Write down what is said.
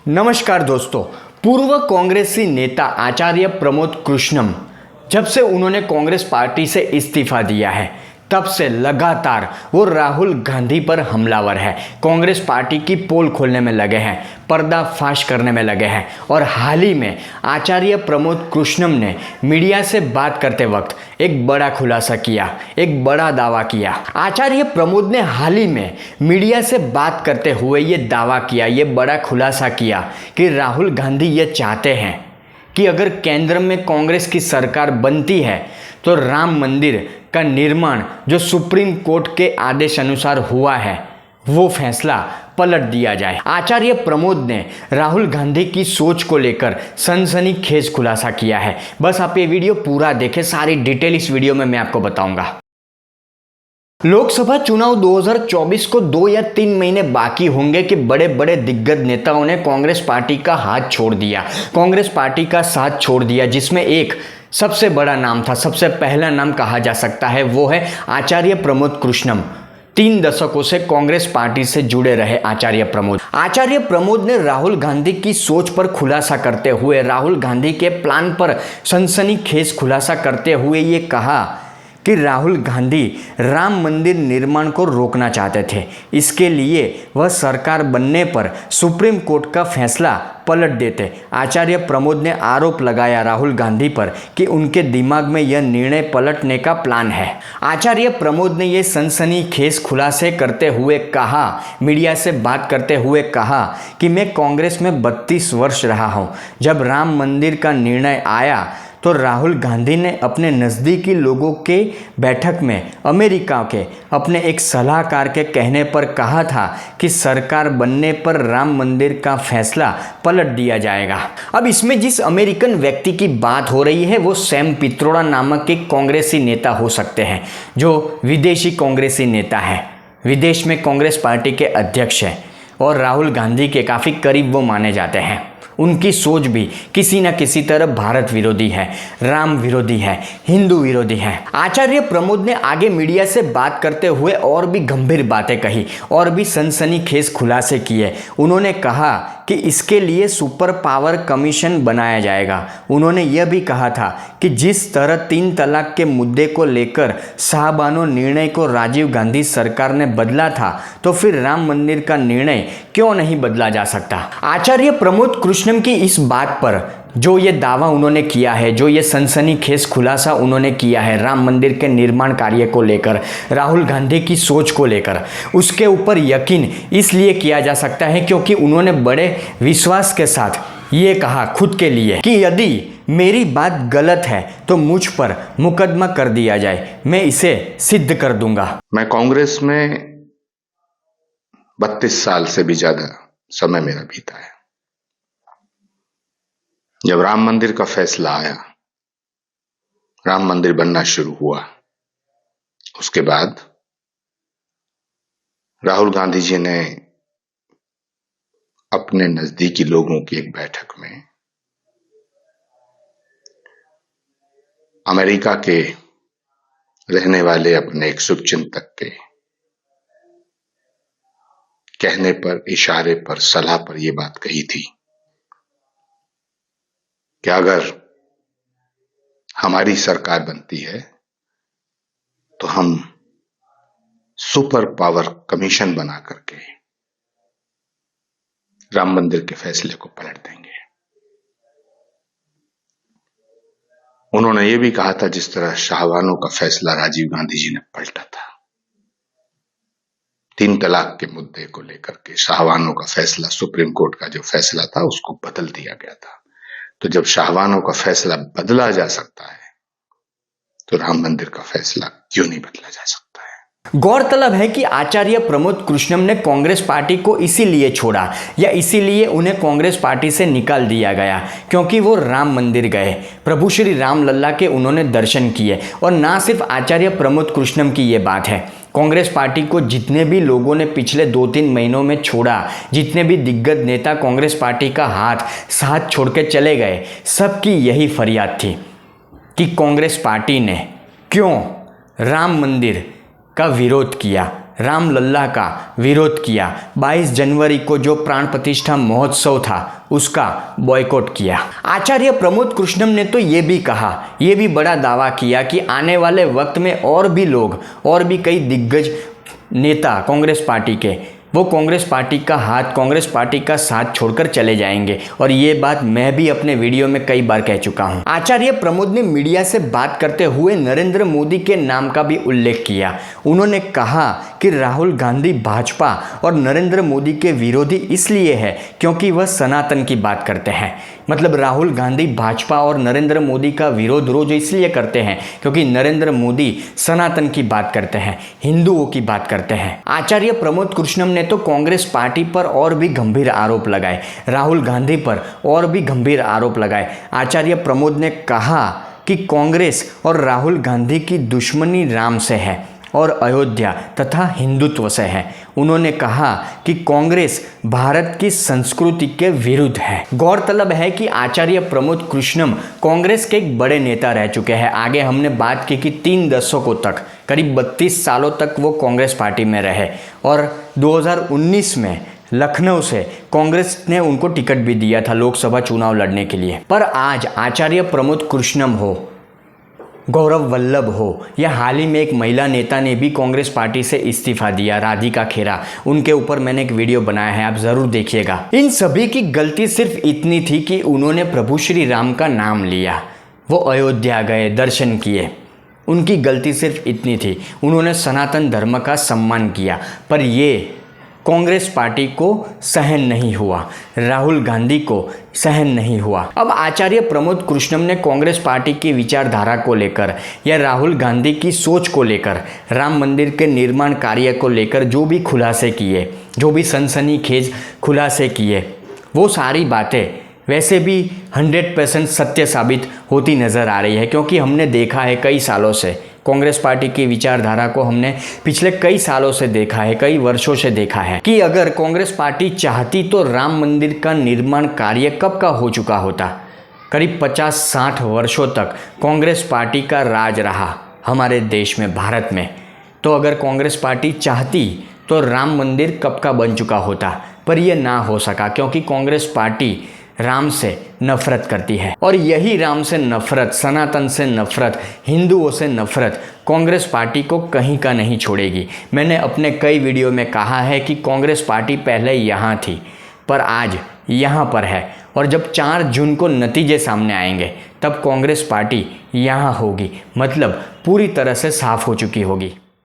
नमस्कार दोस्तों। पूर्व कांग्रेसी नेता आचार्य प्रमोद कृष्णम जब से उन्होंने कांग्रेस पार्टी से इस्तीफा दिया है तब से लगातार वो राहुल गांधी पर हमलावर है। कांग्रेस पार्टी की पोल खोलने में लगे हैं, पर्दाफाश करने में लगे हैं और हाल ही में आचार्य प्रमोद कृष्णम ने मीडिया से बात करते वक्त एक बड़ा खुलासा किया, एक बड़ा दावा किया। आचार्य प्रमोद ने हाल ही में मीडिया से बात करते हुए ये दावा किया, ये बड़ा खुलासा किया कि राहुल गांधी ये चाहते हैं कि अगर केंद्र में कांग्रेस की सरकार बनती है तो राम मंदिर का निर्माण जो सुप्रीम कोर्ट के आदेश अनुसार हुआ है वो फैसला पलट दिया जाए। आचार्य प्रमोद ने राहुल गांधी की सोच को लेकर सनसनीखेज खुलासा किया है। बस आप ये वीडियो पूरा देखें, सारी डिटेल इस वीडियो में मैं आपको बताऊंगा। लोकसभा चुनाव 2024 को 2 या 3 महीने बाकी होंगे कि बड़े बड़े दिग्गज नेताओं ने कांग्रेस पार्टी का हाथ छोड़ दिया, कांग्रेस पार्टी का साथ छोड़ दिया, जिसमें एक सबसे बड़ा नाम था, सबसे पहला नाम कहा जा सकता है वो है आचार्य प्रमोद कृष्णम। 3 दशकों से कांग्रेस पार्टी से जुड़े रहे आचार्य प्रमोद ने राहुल गांधी की सोच पर खुलासा करते हुए, राहुल गांधी के प्लान पर सनसनीखेज खुलासा करते हुए ये कहा कि राहुल गांधी राम मंदिर निर्माण को रोकना चाहते थे। इसके लिए वह सरकार बनने पर सुप्रीम कोर्ट का फैसला पलट देते। आचार्य प्रमोद ने आरोप लगाया राहुल गांधी पर कि उनके दिमाग में यह निर्णय पलटने का प्लान है। आचार्य प्रमोद ने यह सनसनीखेज खुलासे करते हुए कहा, मीडिया से बात करते हुए कहा कि मैं कांग्रेस में 32 वर्ष रहा हूँ। जब राम मंदिर का निर्णय आया तो राहुल गांधी ने अपने नज़दीकी लोगों के बैठक में अमेरिका के अपने एक सलाहकार के कहने पर कहा था कि सरकार बनने पर राम मंदिर का फैसला पलट दिया जाएगा। अब इसमें जिस अमेरिकन व्यक्ति की बात हो रही है वो सैम पित्रोड़ा नामक एक कांग्रेसी नेता हो सकते हैं, जो विदेशी कांग्रेसी नेता है, विदेश में कांग्रेस पार्टी के अध्यक्ष हैं और राहुल गांधी के काफ़ी करीब वो माने जाते हैं। उनकी सोच भी किसी न किसी तरह भारत विरोधी है, राम विरोधी है, हिंदू विरोधी है। आचार्य प्रमोद ने आगे मीडिया से बात करते हुए और भी गंभीर बातें कही और भी सनसनीखेज खुलासे किए। उन्होंने कहा कि इसके लिए सुपर पावर कमीशन बनाया जाएगा। उन्होंने यह भी कहा था कि जिस तरह 3 तलाक के मुद्दे को लेकर साहबानो निर्णय को राजीव गांधी सरकार ने बदला था तो फिर राम मंदिर का निर्णय क्यों नहीं बदला जा सकता। आचार्य प्रमोद कृष्णम की इस बात पर जो ये दावा उन्होंने किया है, जो ये सनसनीखेज खुलासा उन्होंने किया है राम मंदिर के निर्माण कार्य को लेकर, राहुल गांधी की सोच को लेकर, उसके ऊपर यकीन इसलिए किया जा सकता है क्योंकि उन्होंने बड़े विश्वास के साथ ये कहा खुद के लिए कि यदि मेरी बात गलत है तो मुझ पर मुकदमा कर दिया जाए, मैं इसे सिद्ध कर दूंगा। मैं कांग्रेस में 32 साल से भी ज्यादा समय मेरा बीता है। जब राम मंदिर का फैसला आया, राम मंदिर बनना शुरू हुआ, उसके बाद राहुल गांधी जी ने अपने नजदीकी लोगों की एक बैठक में अमेरिका के रहने वाले अपने एक शुभचिंतक के कहने पर, इशारे पर, सलाह पर यह बात कही थी कि अगर हमारी सरकार बनती है तो हम सुपर पावर कमीशन बना करके राम मंदिर के फैसले को पलट देंगे। उन्होंने यह भी कहा था जिस तरह शाहबानो का फैसला राजीव गांधी जी ने पलटा था, 3 तलाक के मुद्दे को लेकर के शाहबानो का फैसला, सुप्रीम कोर्ट का जो फैसला था उसको बदल दिया गया था। तो जब शाहबानो का फैसला बदला जा सकता है तो राम मंदिर का फैसला क्यों नहीं बदला जा सकता है। गौरतलब है कि आचार्य प्रमोद कृष्णम ने कांग्रेस पार्टी को इसीलिए छोड़ा या इसीलिए उन्हें कांग्रेस पार्टी से निकाल दिया गया क्योंकि वो राम मंदिर गए, प्रभु श्री राम लल्ला के उन्होंने दर्शन किए। और ना सिर्फ आचार्य प्रमोद कृष्णम की ये बात है, कांग्रेस पार्टी को जितने भी लोगों ने पिछले 2-3 महीनों में छोड़ा, जितने भी दिग्गज नेता कांग्रेस पार्टी का साथ छोड़ के चले गए, सबकी यही फरियाद थी कि कांग्रेस पार्टी ने क्यों राम मंदिर का विरोध किया, रामलल्ला का विरोध किया। 22 जनवरी को जो प्राण प्रतिष्ठा महोत्सव था उसका बॉयकॉट किया। आचार्य प्रमोद कृष्णम ने तो ये भी कहा, ये भी बड़ा दावा किया कि आने वाले वक्त में और भी लोग, और भी कई दिग्गज नेता कांग्रेस पार्टी के, वो कांग्रेस पार्टी का हाथ, कांग्रेस पार्टी का साथ छोड़कर चले जाएंगे। और ये बात मैं भी अपने वीडियो में कई बार कह चुका हूं। आचार्य प्रमोद ने मीडिया से बात करते हुए नरेंद्र मोदी के नाम का भी उल्लेख किया। उन्होंने कहा कि राहुल गांधी भाजपा और नरेंद्र मोदी के विरोधी इसलिए है क्योंकि वह सनातन की बात करते हैं। मतलब राहुल गांधी भाजपा और नरेंद्र मोदी का विरोध रोज इसलिए करते हैं क्योंकि नरेंद्र मोदी सनातन की बात करते हैं, हिंदुओं की बात करते हैं। आचार्य प्रमोद कृष्णम ने तो कांग्रेस पार्टी पर और भी गंभीर आरोप लगाए, राहुल गांधी पर और भी गंभीर आरोप लगाए। आचार्य प्रमोद ने कहा कि कांग्रेस और राहुल गांधी की दुश्मनी राम से है और अयोध्या तथा हिंदुत्व से है। उन्होंने कहा कि कांग्रेस भारत की संस्कृति के विरुद्ध है। गौरतलब है कि आचार्य प्रमोद कृष्णम कांग्रेस के एक बड़े नेता रह चुके हैं। आगे हमने बात की कि 3 दशकों तक, करीब 32 सालों तक वो कांग्रेस पार्टी में रहे और 2019 में लखनऊ से कांग्रेस ने उनको टिकट भी दिया था लोकसभा चुनाव लड़ने के लिए। पर आज आचार्य प्रमोद कृष्णम हो, गौरव वल्लभ हो, या हाल ही में एक महिला नेता ने भी कांग्रेस पार्टी से इस्तीफा दिया, राधिका खेरा, उनके ऊपर मैंने एक वीडियो बनाया है, आप ज़रूर देखिएगा। इन सभी की गलती सिर्फ इतनी थी कि उन्होंने प्रभु श्री राम का नाम लिया, वो अयोध्या गए, दर्शन किए, उनकी गलती सिर्फ इतनी थी। उन्होंने सनातन धर्म का सम्मान किया, पर ये कांग्रेस पार्टी को सहन नहीं हुआ, राहुल गांधी को सहन नहीं हुआ। अब आचार्य प्रमोद कृष्णम ने कांग्रेस पार्टी की विचारधारा को लेकर या राहुल गांधी की सोच को लेकर, राम मंदिर के निर्माण कार्य को लेकर जो भी खुलासे किए, जो भी सनसनीखेज खुलासे किए, वो सारी बातें वैसे भी 100% सत्य साबित होती नज़र आ रही है। क्योंकि हमने देखा है कई सालों से कांग्रेस पार्टी की विचारधारा को, हमने पिछले कई सालों से देखा है, कई वर्षों से देखा है कि अगर कांग्रेस पार्टी चाहती तो राम मंदिर का निर्माण कार्य कब का हो चुका होता। करीब 50-60 वर्षों तक कांग्रेस पार्टी का राज रहा हमारे देश में, भारत में। तो अगर कांग्रेस पार्टी चाहती तो राम मंदिर कब का बन चुका होता, पर यह ना हो सका क्योंकि कांग्रेस पार्टी राम से नफरत करती है। और यही राम से नफरत, सनातन से नफरत, हिंदुओं से नफरत कांग्रेस पार्टी को कहीं का नहीं छोड़ेगी। मैंने अपने कई वीडियो में कहा है कि कांग्रेस पार्टी पहले यहाँ थी पर आज यहाँ पर है, और जब 4 जून को नतीजे सामने आएंगे तब कांग्रेस पार्टी यहाँ होगी, मतलब पूरी तरह से साफ हो चुकी होगी।